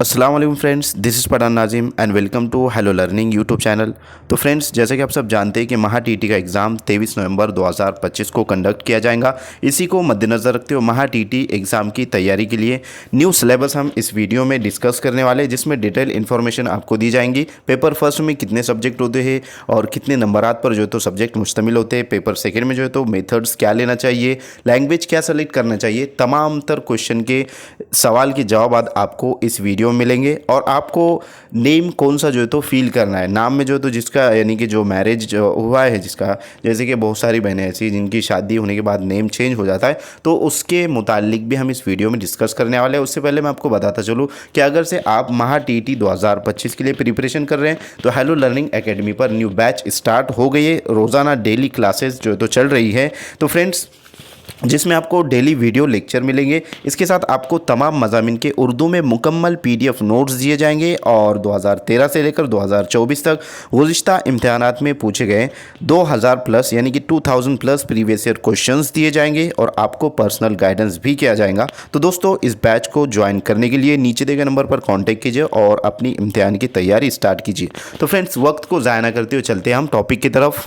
अस्सलाम वालेकुम friends, this is Pathan Nazim and welcome to hello learning YouTube channel. तो friends, जैसे कि आप सब जानते हैं कि महा टीटी का एग्ज़ाम 23 नवंबर 2025 को कंडक्ट किया जाएगा। इसी को मद्देनज़र रखते हुए महा टीटी एग्ज़ाम की तैयारी के लिए न्यू सिलेबस हम इस वीडियो में डिस्कस करने वाले हैं, जिसमें डिटेल इन्फॉर्मेशन आपको दी जाएंगी। पेपर फर्स्ट में कितने सब्जेक्ट होते हैं और कितने नंबरात पर जो है तो सब्जेक्ट मुश्तमिल होते हैं। पेपर सेकेंड में जो है तो मेथड्स क्या लेना चाहिए, लैंग्वेज क्या सेलेक्ट करना चाहिए, तमाम तर क्वेश्चन के सवाल के जवाब आपको इस वीडियो में मिलेंगे। और आपको नेम कौन सा जो है तो फील करना है, नाम में जो है तो जिसका यानी कि जो मैरिज जो हुआ है जिसका, जैसे कि बहुत सारी बहनें ऐसी जिनकी शादी होने के बाद नेम चेंज हो जाता है, तो उसके मुतालिक भी हम इस वीडियो में डिस्कस करने वाले हैं। उससे पहले मैं आपको बताता चलूँ कि अगर से आप महा टीटी 2025 के लिए प्रिपरेशन कर रहे हैं तो हेलो लर्निंग एकेडमी पर न्यू बैच स्टार्ट हो गई है। रोज़ाना डेली क्लासेस जो है तो चल रही है, तो फ्रेंड्स जिसमें आपको डेली वीडियो लेक्चर मिलेंगे। इसके साथ आपको तमाम मज़ामिन के उर्दू में मुकम्मल पीडीएफ नोट्स दिए जाएंगे और 2013 से लेकर 2024 तक गुज़िश्ता इम्तिहानात में पूछे गए 2000 प्लस यानी कि 2000 प्लस प्रीवियस ईयर क्वेश्चंस दिए जाएंगे और आपको पर्सनल गाइडेंस भी किया जाएगा। तो दोस्तों, इस बैच को ज्वाइन करने के लिए नीचे दिए गए नंबर पर कॉन्टैक्ट कीजिए और अपनी इम्तिहान की तैयारी स्टार्ट कीजिए। तो फ्रेंड्स, वक्त को ज़ाया ना करते हुए चलते हैं हम टॉपिक की तरफ।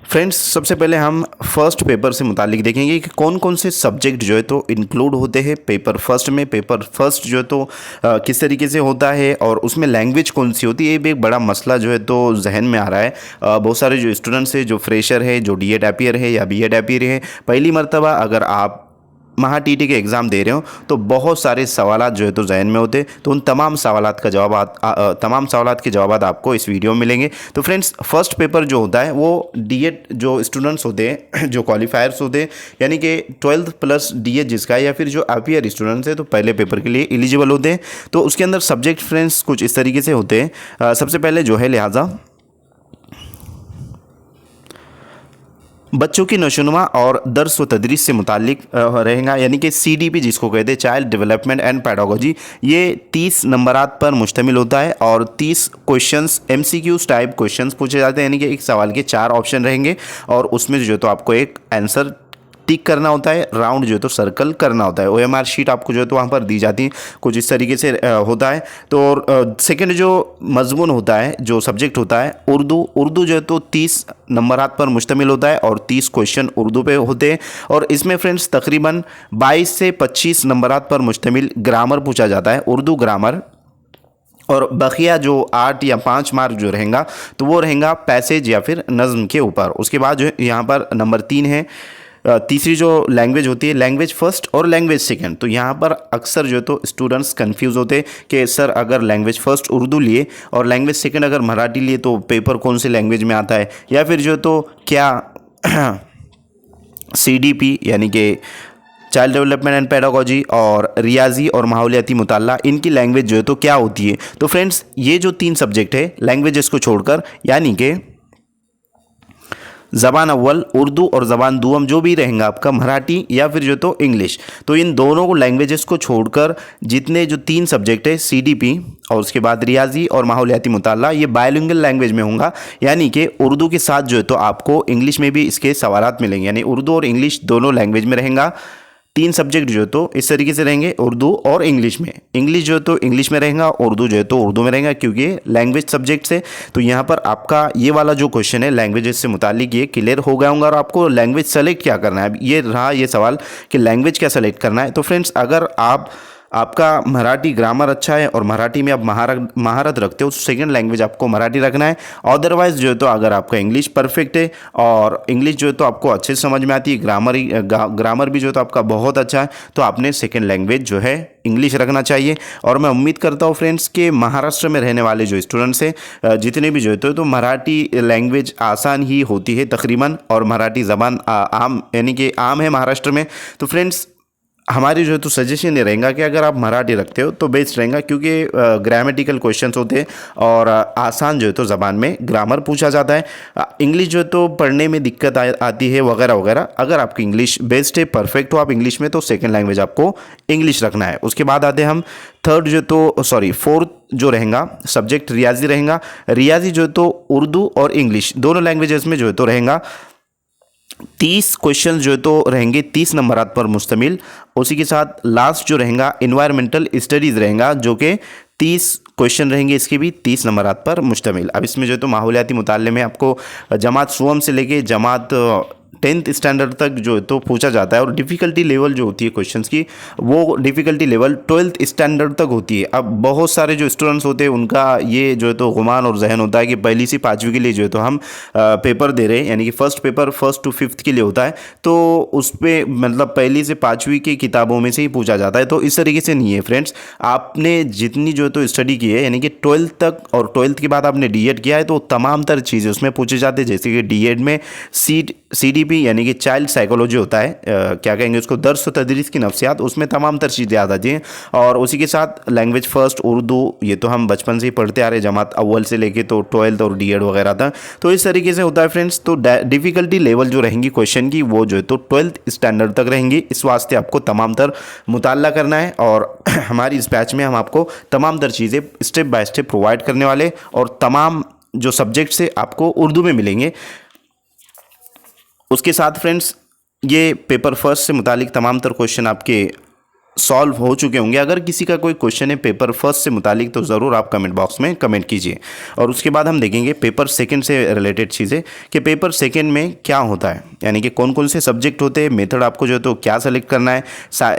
फ्रेंड्स, सबसे पहले हम फर्स्ट पेपर से मुतालिक देखेंगे कि कौन कौन से सब्जेक्ट जो है तो इंक्लूड होते हैं पेपर फर्स्ट में। पेपर फर्स्ट जो है तो किस तरीके से होता है और उसमें लैंग्वेज कौन सी होती है, ये भी एक बड़ा मसला जो है तो जहन में आ रहा है। बहुत सारे जो स्टूडेंट्स हैं, जो फ्रेशर है, जो डीएड एपियर है या बीएड एपियर है, पहली मरतबा अगर आप महा टीटी के एग्ज़ाम दे रहे हो तो बहुत सारे सवालात जो है तो जहन में होते, तो उन तमाम सवालात का तमाम सवालात के जवाब आपको इस वीडियो में मिलेंगे। तो फ्रेंड्स, फर्स्ट पेपर जो होता है वो डीएड जो स्टूडेंट्स होते हैं, जो क्वालिफायर्स होते हैं, यानी कि 12th प्लस डीएड जिसका है या फिर जो एपियर स्टूडेंट्स है, तो पहले पेपर के लिए एलिजिबल होते हैं। तो उसके अंदर सब्जेक्ट फ्रेंड्स कुछ इस तरीके से होते हैं। सबसे पहले जो है लिहाजा बच्चों की नशोनुमा और दर्स व तदरीस से मुतालिक रहेगा, यानी कि सीडीपी जिसको कहते हैं, चाइल्ड डेवलपमेंट एंड पैडागोजी। ये 30 नंबरात पर मुश्तमिल होता है और 30 क्वेश्चंस एमसीक्यूज टाइप क्वेश्चंस पूछे जाते हैं, यानी कि एक सवाल के 4 ऑप्शन रहेंगे और उसमें जो तो आपको एक आंसर टिक करना होता है, राउंड जो है तो सर्कल करना होता है। ओएमआर शीट आपको जो है तो वहाँ पर दी जाती है, कुछ इस तरीके से होता है। तो सेकंड जो मजमून होता है, जो सब्जेक्ट होता है उर्दू जो है तो 30 नंबरात पर मुश्तमिल होता है और 30 क्वेश्चन उर्दू पे होते हैं। और इसमें फ्रेंड्स तकरीबन 22 से 25 नंबरात पर मुश्तमिल ग्रामर पूछा जाता है, उर्दू ग्रामर। और बकिया जो 8 या 5 मार्क जो रहेगा तो वो रहेगा पैसेज या फिर नज़्म के ऊपर। उसके बाद जो है यहाँ पर नंबर 3 है, तीसरी जो लैंग्वेज होती है, लैंग्वेज फर्स्ट और लैंग्वेज सेकंड। तो यहाँ पर अक्सर जो तो स्टूडेंट्स कंफ्यूज होते हैं कि सर अगर लैंग्वेज फर्स्ट उर्दू लिए और लैंग्वेज सेकंड अगर मराठी लिए तो पेपर कौन सी लैंग्वेज में आता है, या फिर जो तो क्या सीडीपी यानी कि चाइल्ड डेवलपमेंट एंड पेडागोजी और रियाजी और माहौलियाती मुताला, इनकी लैंग्वेज जो है तो क्या होती है। तो फ्रेंड्स, ये जो 3 सब्जेक्ट है लैंग्वेजेस को छोड़कर, यानी कि ज़बान अव्वल उर्दू और ज़बान दुअम जो भी रहेंगे आपका मराठी या फिर जो तो इंग्लिश, तो इन दोनों को लैंग्वेजेस को छोड़कर जितने जो 3 सब्जेक्ट है सीडीपी और उसके बाद रियाजी और माहौलियाती मुताला, ये बायलिंगुअल लैंग्वेज में होगा, यानी कि उर्दू के साथ जो है तो आपको इंग्लिश में भी इसके सवालात मिलेंगे, यानी उर्दू और इंग्लिश दोनों लैंग्वेज में रहेगा। 3 सब्जेक्ट जो है तो इस तरीके से रहेंगे, उर्दू और इंग्लिश में। इंग्लिश जो है तो इंग्लिश में रहेगा, उर्दू जो है तो उर्दू में रहेगा, क्योंकि लैंग्वेज सब्जेक्ट से। तो यहाँ पर आपका ये वाला जो क्वेश्चन है लैंग्वेजेस से मुतालिक, ये क्लियर हो गया होगा। और आपको लैंग्वेज सेलेक्ट क्या करना है, ये रहा ये सवाल कि लैंग्वेज क्या सेलेक्ट करना है। तो फ्रेंड्स, अगर आपका मराठी ग्रामर अच्छा है और मराठी में आप महारत रखते हो तो सेकंड लैंग्वेज आपको मराठी रखना है। अदरवाइज जो है तो अगर आपका इंग्लिश परफेक्ट है और इंग्लिश जो है तो आपको अच्छे से समझ में आती है, ग्रामर भी जो है तो आपका बहुत अच्छा है, तो आपने सेकंड लैंग्वेज जो है इंग्लिश रखना चाहिए। और मैं उम्मीद करता हूँ फ्रेंड्स कि महाराष्ट्र में रहने वाले जो स्टूडेंट्स हैं जितने भी जो है तो मराठी लैंग्वेज आसान ही होती है तकरीबन, और मराठी ज़बान आम यानी कि आम है महाराष्ट्र में। तो फ्रेंड्स, हमारी जो है तो सजेशन ये रहेगा कि अगर आप मराठी रखते हो तो बेस्ट रहेगा, क्योंकि ग्रामेटिकल क्वेश्चंस होते हैं और आसान जो है तो ज़बान में ग्रामर पूछा जाता है। इंग्लिश जो है तो पढ़ने में दिक्कत आती है वगैरह वगैरह। अगर आपकी इंग्लिश बेस्ट है, परफेक्ट हो आप इंग्लिश में, तो सेकंड लैंग्वेज आपको इंग्लिश रखना है। उसके बाद आते हैं हम फोर्थ जो रहेगा सब्जेक्ट रियाजी रहेगा। रियाजी जो है तो उर्दू और इंग्लिश दोनों लैंग्वेजेस में जो है तो रहेगा। 30 क्वेश्चन जो है तो रहेंगे 30 नंबरात पर मुश्तमिल। उसी के साथ लास्ट जो रहेगा इन्वायरमेंटल स्टडीज़ रहेगा जो कि 30 क्वेश्चन रहेंगे, इसके भी 30 नंबरात पर मुश्तमिल। अब इसमें जो है तो माहौलियाती मुताले में आपको जमात सुवम से लेके जमात 10th स्टैंडर्ड तक जो है तो पूछा जाता है, और डिफ़िकल्टी लेवल जो होती है क्वेश्चंस की वो डिफ़िकल्टी लेवल 12th स्टैंडर्ड तक होती है। अब बहुत सारे जो स्टूडेंट्स होते हैं उनका ये जो है तो गुमान और जहन होता है कि पहली से पाँचवीं के लिए जो है तो हम पेपर दे रहे हैं, यानी कि first paper 1st to 5th के लिए होता है, तो उस पर मतलब पहली से पाँचवीं की किताबों में से ही पूछा जाता है। तो इस तरीके से नहीं है फ्रेंड्स, आपने जितनी जो है तो स्टडी की है, यानी कि 12th तक और 12th के बाद आपने D.Ed किया है, तो तमाम तर चीज़ें उसमें पूछी जाती है। जैसे कि D.Ed में CDP यानी कि चाइल्ड साइकोलॉजी होता है, क्या कहेंगे उसको, दर्स व तदरीस की नफ्सियात, उसमें तमाम तर चीज़ें आ जाती हैं। और उसी के साथ लैंग्वेज फर्स्ट उर्दू, ये तो हम बचपन से ही पढ़ते आ रहे, जमात अव्वल से लेके तो 12th और D.Ed वगैरह था। तो इस तरीके से होता है फ्रेंड्स। तो डिफ़िकल्टी लेवल जो रहेंगी क्वेश्चन की वो जो है तो 12th स्टैंडर्ड तक रहेंगी। इस वास्ते आपको तमाम तर मुताला करना है, और हमारी इस बैच में हम आपको तमाम तर चीज़ें स्टेप बाय स्टेप प्रोवाइड करने वाले, और तमाम जो सब्जेक्ट्स है आपको उर्दू में मिलेंगे। उसके साथ फ्रेंड्स ये पेपर फर्स्ट से मुतालिक तमाम तर क्वेश्चन आपके सॉल्व हो चुके होंगे। अगर किसी का कोई क्वेश्चन है पेपर फर्स्ट से मुतालिक तो ज़रूर आप कमेंट बॉक्स में कमेंट कीजिए। और उसके बाद हम देखेंगे पेपर सेकंड से रिलेटेड चीज़ें कि पेपर सेकंड में क्या होता है, यानी कि कौन कौन से सब्जेक्ट होते हैं, मेथड आपको जो है तो क्या सेलेक्ट करना है,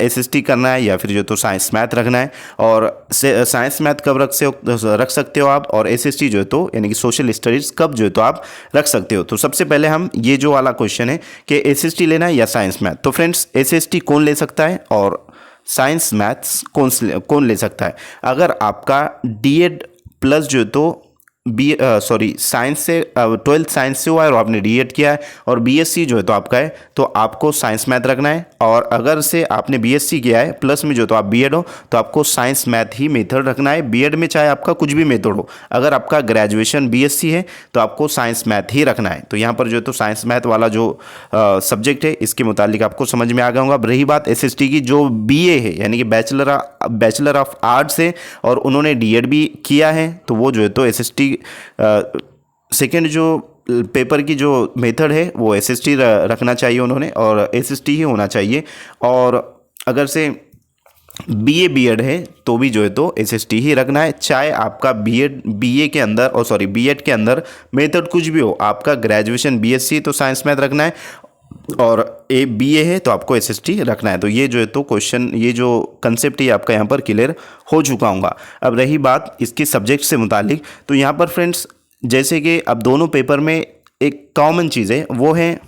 SST करना है या फिर जो तो साइंस मैथ रखना है। और साइंस मैथ कब रख सकते हो आप, और SST जो है तो यानी कि सोशल स्टडीज़ कब जो है तो आप रख सकते हो। तो सबसे पहले हम ये जो वाला क्वेश्चन है कि SST लेना है या साइंस मैथ, तो फ्रेंड्स SST कौन ले सकता है और साइंस मैथ्स कौन ले सकता है। अगर आपका D.Ed प्लस जो है तो साइंस से 12th साइंस से हुआ है और आपने D.Ed किया है और BSc जो है तो आपका है, तो आपको साइंस मैथ रखना है। और अगर से आपने BSc किया है प्लस में जो तो आप B.Ed हो तो आपको साइंस मैथ ही मेथड रखना है। B.Ed में चाहे आपका कुछ भी मेथड हो, अगर आपका ग्रेजुएशन BSc है तो आपको साइंस मैथ ही रखना है। तो यहाँ पर जो तो साइंस मैथ वाला जो सब्जेक्ट है इसके मुतालिक आपको समझ में आ गया होगा। अब रही बात SST की, जो BA है यानी कि बैचलर ऑफ आर्ट्स है और उन्होंने D.Ed भी किया है, तो वो जो है तो SST सेकेंड जो पेपर की जो मेथड है वो SST रखना चाहिए उन्होंने, और SST ही होना चाहिए। और अगर से BA B.Ed है तो भी जो है तो SST ही रखना है, चाहे आपका BA के अंदर B.Ed के अंदर मेथड कुछ भी हो। आपका ग्रेजुएशन BSc तो साइंस मैथ रखना है, और BA है तो आपको SST रखना है। तो ये जो है तो क्वेश्चन, ये जो कंसेप्ट है आपका यहाँ पर क्लियर हो चुका होगा। अब रही बात इसके सब्जेक्ट से मुतालिक, तो यहाँ पर फ्रेंड्स जैसे कि अब दोनों पेपर में एक कॉमन चीज़ है, वो है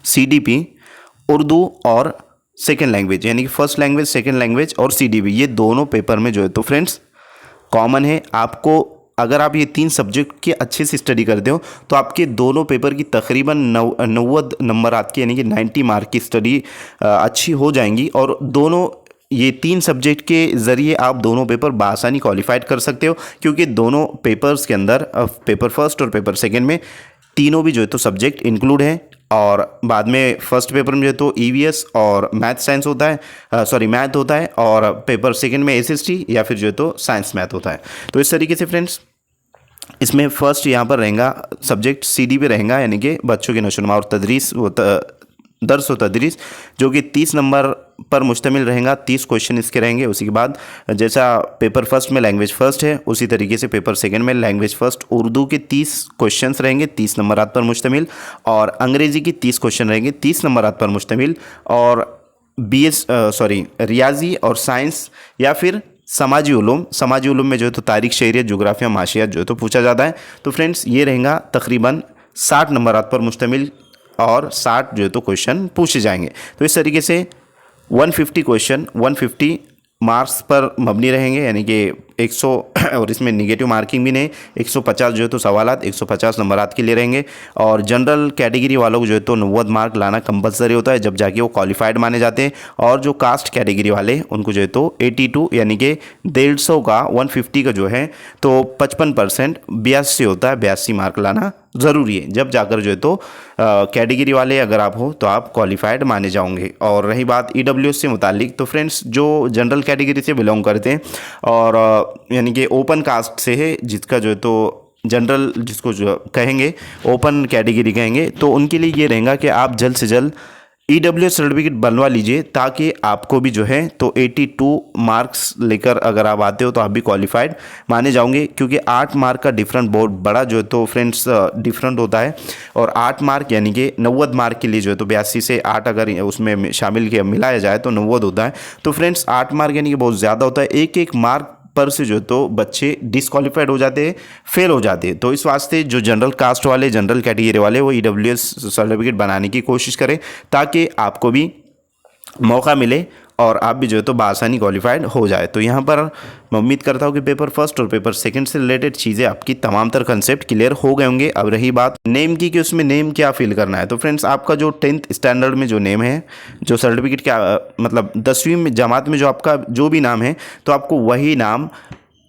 CDP उर्दू और सेकेंड लैंग्वेज, यानी कि फर्स्ट लैंग्वेज, सेकेंड लैंग्वेज और CDP, ये दोनों पेपर में जो है तो फ्रेंड्स कॉमन है। आपको अगर आप ये 3 सब्जेक्ट की अच्छे से स्टडी करते हो तो आपके दोनों पेपर की तकरीबन 90 नंबर आती है, यानी कि 90 मार्क की स्टडी अच्छी हो जाएंगी। और दोनों ये 3 सब्जेक्ट के ज़रिए आप दोनों पेपर बआसानी क्वालिफाइड कर सकते हो, क्योंकि दोनों पेपर्स के अंदर पेपर फर्स्ट और पेपर सेकेंड में तीनों भी जो है तो सब्जेक्ट इंक्लूड हैं। और बाद में फर्स्ट पेपर में जो है तो EVS और मैथ साइंस होता है, मैथ होता है, और पेपर सेकंड में SST या फिर जो है तो साइंस मैथ होता है। तो इस तरीके से फ्रेंड्स इसमें फर्स्ट यहाँ पर रहेगा सब्जेक्ट CDP रहेगा, यानी कि बच्चों की नशोनुमा और तदरीस दर्स व तदरीस, जो कि 30 नंबर पर मुश्तमिल रहेगा। 30 क्वेश्चन इसके रहेंगे। उसी के बाद जैसा पेपर फर्स्ट में लैंग्वेज फ़र्स्ट है, उसी तरीके से पेपर सेकंड में लैंग्वेज फ़र्स्ट उर्दू के 30 क्वेश्चंस रहेंगे 30 नंबरात पर मुश्तमिल, और अंग्रेज़ी की 30 क्वेश्चन रहेंगे 30 नंबरात पर मुश्तमिल, और रियाजी और साइंस या फिर समाजी उलूम में जो है तो तारीख, शहरियत, जोग्राफिया, माशियात जो है तो पूछा जाता है। तो फ्रेंड्स ये रहेगा तकरीबन 60 नंबरात पर मुश्तमिल, और 60 जो है तो क्वेश्चन पूछे जाएंगे। तो इस तरीके से 150 क्वेश्चन 150 मार्क्स पर मबनी रहेंगे, यानी कि 100 और इसमें निगेटिव मार्किंग भी नहीं, 150 जो है तो सवालात 150 नंबरात के लिए रहेंगे। और जनरल कैटेगरी वालों को जो है तो 90 मार्क लाना कंपलसरी होता है, जब जाके वो क्वालिफाइड माने जाते हैं। और जो कास्ट कैटेगरी वाले उनको जो है तो 82 यानी कि 150 का 150 का जो है तो 55% 82 होता है, 82 मार्क लाना ज़रूरी है, जब जाकर जो है तो कैटेगरी वाले अगर आप हो तो आप क्वालिफाइड माने जाओगे। और रही बात EWS से मुतालिक, तो फ्रेंड्स जो जनरल कैटेगरी से बिलोंग करते हैं और यानी कि ओपन कास्ट से है, जिसका जो है तो जनरल जिसको जो कहेंगे ओपन कैटेगरी कहेंगे, तो उनके लिए ये रहेगा कि आप जल्द से जल्द EWS सर्टिफिकेट बनवा लीजिए, ताकि आपको भी जो है तो 82 मार्क्स लेकर अगर आप आते हो तो आप भी क्वालिफाइड माने जाओगे, क्योंकि 8 मार्क का डिफरेंट बहुत बड़ा जो है तो फ्रेंड्स डिफरेंट होता है। और 8 मार्क यानी कि 90 मार्क के लिए जो है तो 82 से 8 अगर उसमें शामिल किया मिलाया जाए तो 90 होता है। तो फ्रेंड्स 8 मार्क यानी कि बहुत ज़्यादा होता है, एक एक मार्क पर से जो तो बच्चे डिसक्वालीफाइड हो जाते हैं, फेल हो जाते हैं। तो इस वास्ते जो जनरल कास्ट वाले, जनरल कैटेगरी वाले वो EWS सर्टिफिकेट बनाने की कोशिश करें, ताकि आपको भी मौका मिले और आप भी जो है तो बआसानी क्वालिफाइड हो जाए। तो यहाँ पर मैं उम्मीद करता हूँ कि पेपर फर्स्ट और पेपर सेकंड से रिलेटेड चीज़ें आपकी तमाम तर कंसेप्ट क्लियर हो गए होंगे। अब रही बात नेम की कि उसमें नेम क्या फिल करना है, तो फ्रेंड्स आपका जो 10th स्टैंडर्ड में जो नेम है, जो सर्टिफिकेट क्या मतलब 10वीं में जमात में जो आपका जो भी नाम है, तो आपको वही नाम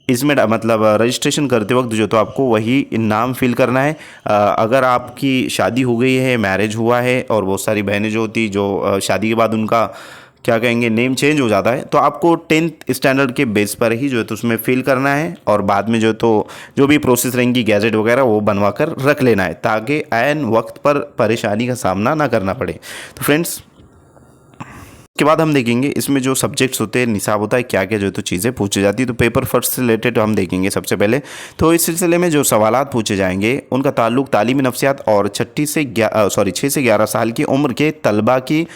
इसमें मतलब रजिस्ट्रेशन करते वक्त जो तो आपको वही नाम फिल करना है। अगर आपकी शादी हो गई है, मैरिज हुआ है, और बहुत सारी बहनें जो होती जो शादी के बाद उनका क्या कहेंगे नेम चेंज हो जाता है, तो आपको 10th स्टैंडर्ड के बेस पर ही जो है तो उसमें फिल करना है, और बाद में जो तो जो भी प्रोसेस रहेंगी गैजेट वगैरह वो बनवा कर रख लेना है, ताकि ऐन वक्त पर परेशानी का सामना ना करना पड़े। तो फ्रेंड्स के बाद हम देखेंगे इसमें जो सब्जेक्ट्स होते हैं, निसाब होता है, क्या क्या जो तो चीज़ें पूछी जाती है। तो पेपर फर्स्ट से रिलेटेड हम देखेंगे सबसे पहले। तो इस सिलसिले में जो सवालात पूछे जाएंगे उनका ताल्लुक तालीमी नफ्सियात और 6 से 11 साल की उम्र के तलबा की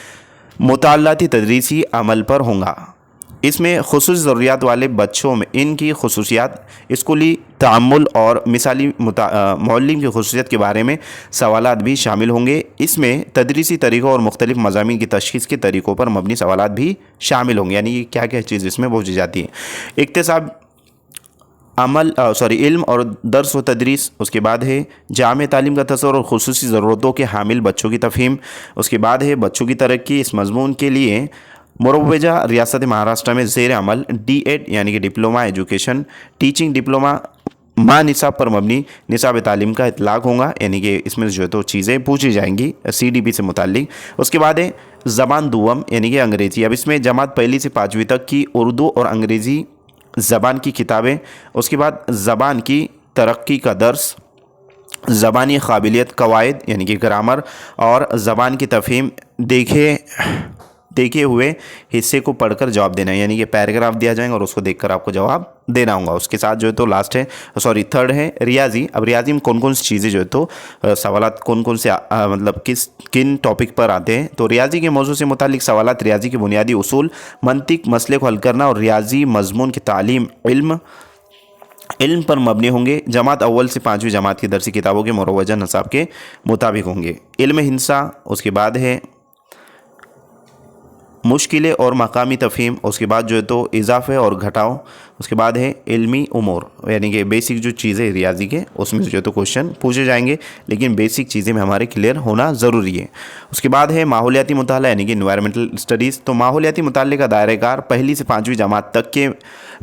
मुताल्लाती तदरीसी अमल पर होगा। इसमें खुसूसी ज़रूरियात वाले बच्चों में इनकी खुसूसियात, स्कूली तामुल और मिसाली मुअल्लिम की खुसूसियत के बारे में सवालात भी शामिल होंगे। इसमें तदरीसी तरीक़ों और मुख्तलिफ मज़ामीन की तशख़ीस के तरीक़ों पर मबनी सवालात भी शामिल होंगे, यानी क्या क्या चीज़ इसमें पूछी जाती है। इक्तिसाब इल्म और दर्स व तदरीस, उसके बाद है जामे तालीम का तसव्वुर और खुसूसी ज़रूरतों के हामिल बच्चों की तफ़हीम, उसके बाद है बच्चों की तरक्की। इस मज़मून के लिए मुरव्वजा रियासत महाराष्ट्र में ज़ेर अमल D.Ed यानी कि डिप्लोमा एजुकेशन टीचिंग डिप्लोमा माँ निसाब पर मबनी निसाब तालीम का इतलाक़ होगा, यानी कि इसमें जो है तो चीज़ें पूछी जाएंगी CDP से मुताल्लिक। उसके बाद है ज़बान दुअम यानी कि अंग्रेज़ी। अब इसमें जमात 1 से 5वीं तक की उर्दू और अंग्रेज़ी ज़बान की किताबें, उसके बाद ज़बान की तरक्की का दर्स, ज़बानी काबिलियत कवायद यानी कि ग्रामर, और ज़बान की तफ़हीम देखे हुए हिस्से को पढ़कर जवाब देना है, यानी कि पैराग्राफ दिया जाएगा और उसको देखकर आपको जवाब देना होगा। उसके साथ जो है तो थर्ड है रियाजी। अब रियाजी में कौन कौन सी चीज़ें जो है तो सवालात कौन कौन से मतलब किन टॉपिक पर आते हैं। तो रियाजी के मौजू से मुतालिक सवालात रियाजी के बुनियादी उसूल, मंतिक, मसले को हल करना और रियाजी मजमून की तालीम इल्म पर मबनी होंगे। जमात अव्वल से 5वीं जमात की दरसी किताबों के मुरव्वजा नसाब के मुताबिक होंगे। इल्म हिंसा, उसके बाद है मुश्किलें और मकामी तफ़हीम, उसके बाद जो है तो इजाफ़े और घटाव, उसके बाद है इल्मी उमूर यानी कि बेसिक जो चीज़ें रियाजी के उसमें जो है तो क्वेश्चन पूछे जाएंगे, लेकिन बेसिक चीज़ें में हमारे क्लियर होना ज़रूरी है। उसके बाद है माहौलियाती मुताला यानी कि इन्वायरमेंटल स्टडीज़। तो माहौलियाती मुताले का दायरेकार 1 से 5वीं जमात तक के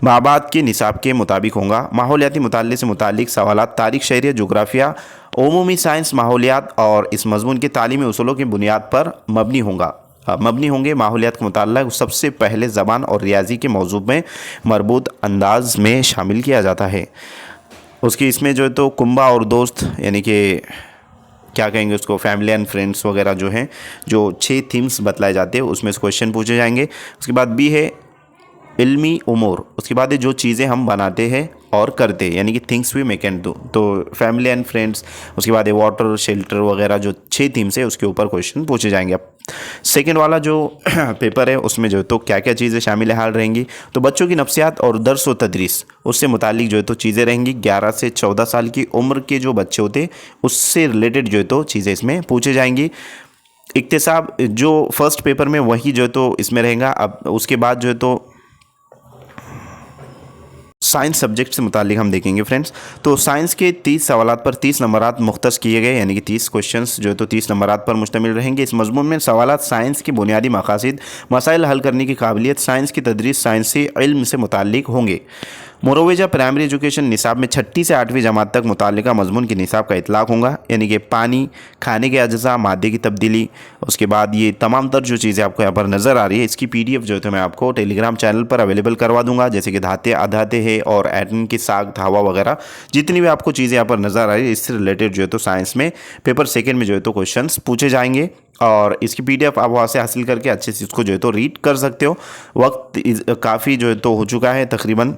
माबाद के निसाब के मुताबिक होगा। माहौलियाती मुताले से मुतालिक सवालात तारीख़, शरीयत, जोग्राफिया, उमूमी साइंस, माहौलियात और इस मज़मून के तालीमी उसूलों की बुनियाद पर मबनी होंगे। माहौलियात का मुताल्ला सबसे पहले ज़बान और रियाजी के मौजू में मरबूत अंदाज में शामिल किया जाता है। उसकी इसमें जो है तो कुंबा और दोस्त यानी कि क्या कहेंगे उसको, फैमिली एंड फ्रेंड्स वगैरह जो हैं, जो 6 थीम्स बतलाए जाते हैं उसमें से क्वेश्चन पूछे जाएंगे। उसके बाद भी है इल्मी उमूर, उसके बाद जो चीज़ें हम बनाते हैं और करते हैं यानी कि things we make and do, तो फैमिली एंड फ्रेंड्स। उसके बाद वाटर, शेल्टर वगैरह जो 6 थीम्स है उसके ऊपर क्वेश्चन पूछे जाएंगे। अब सेकेंड वाला जो पेपर है उसमें जो है तो क्या क्या चीज़ें शामिल हाल रहेंगी, तो बच्चों की नफ्सियात और दर्स व तदरीस उससे मुतालिक जो है तो चीज़ें रहेंगी। 11 से 14 साल की उम्र के जो बच्चे होते हैं उससे रिलेटेड जो है तो चीज़ें इसमें पूछे जाएंगी। इक्तिसाब जो फर्स्ट पेपर में वही जो है तो इसमें रहेगा। अब उसके बाद जो है तो साइंस सब्जेक्ट से मुतालिक हम देखेंगे फ्रेंड्स। तो साइंस के 30 सवालात पर 30 नंबरात मुख्तस किए गए, यानी कि 30 क्वेश्चंस जो है तो 30 नंबरात पर मुश्तमिल रहेंगे। इस मज़मून में सवालात साइंस की बुनियादी मकासद, मसाइल हल करने की काबिलियत, साइंस की तदरीस, साइंसी इल्म से मुतालिक होंगे। मोरोवेजा प्राइमरी एजुकेशन निसाब में 6ठी से 8वीं जमात तक मुतालिका मजमून के निसाब का इतलाक होगा, यानी कि पानी, खाने के अज्जा, मादे की तब्दीली। उसके बाद ये तमाम तर जो चीज़ें आपको यहाँ पर नज़र आ रही है, इसकी PDF जो है तो मैं आपको टेलीग्राम चैनल पर अवेलेबल करवा दूंगा, जैसे कि धाते अधाते है और एटन की साग धावा वगैरह, जितनी भी आपको चीज़ें यहाँ पर नज़र आ रही है, इससे रिलेटेड जो है तो साइंस में पेपर सेकेंड में जो है तो क्वेश्चन पूछे जाएंगे। और इसकी PDF आप वहाँ से हासिल करके अच्छे से इसको जो है तो रीड कर सकते हो। वक्त काफ़ी जो है तो हो चुका है, तकरीबन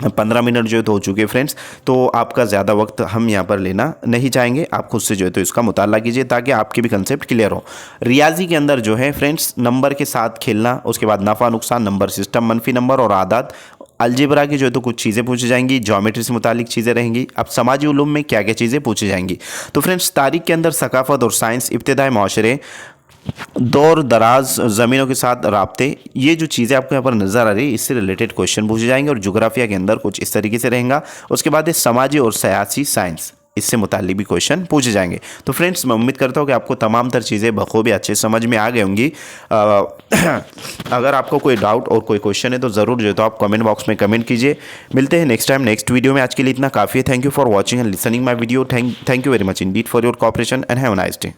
15 मिनट जो है तो हो चुके हैं फ्रेंड्स, तो आपका ज़्यादा वक्त हम यहाँ पर लेना नहीं चाहेंगे। आप खुद से जो है तो इसका मुताला कीजिए ताकि आपके भी कंसेप्ट क्लियर हो। रियाजी के अंदर जो है फ्रेंड्स नंबर के साथ खेलना, उसके बाद नफ़ा नुकसान, नंबर सिस्टम, मनफी नंबर और आदात, अलजेब्रा की जो है तो कुछ चीज़ें पूछी जाएंगी, ज्योमेट्री से मुतालिक चीज़ें रहेंगी। अब समाजी उलूम में क्या क्या चीज़ें पूछी जाएंगी, तो फ्रेंड्स तारीख के अंदर सकाफ़त और साइंस, इब्तिदाई माशरे, दौर दराज ज़मीनों के साथ राब्ते, ये जो चीज़ें आपको यहाँ पर नज़र आ रही है, इससे रिलेटेड क्वेश्चन पूछे जाएंगे। और जोग्राफिया के अंदर कुछ इस तरीके से रहेगा। उसके बाद ये समाजी और सियासी साइंस, इससे मुताल्लिक भी क्वेश्चन पूछे जाएंगे। तो फ्रेंड्स मैं उम्मीद करता हूँ कि आपको तमाम तर चीज़ें बखूबी अच्छे समझ में आ गई होंगी। अगर आपको कोई डाउट और कोई क्वेश्चन है तो ज़रूर जो है तो आप कमेंट बॉक्स में कमेंट कीजिए। मिलते हैं नेक्स्ट टाइम नेक्स्ट वीडियो में। आज के लिए इतना काफ़ी है। Thank you for watching and listening my video. Thank you very much Indeed for your cooperation and have a nice day.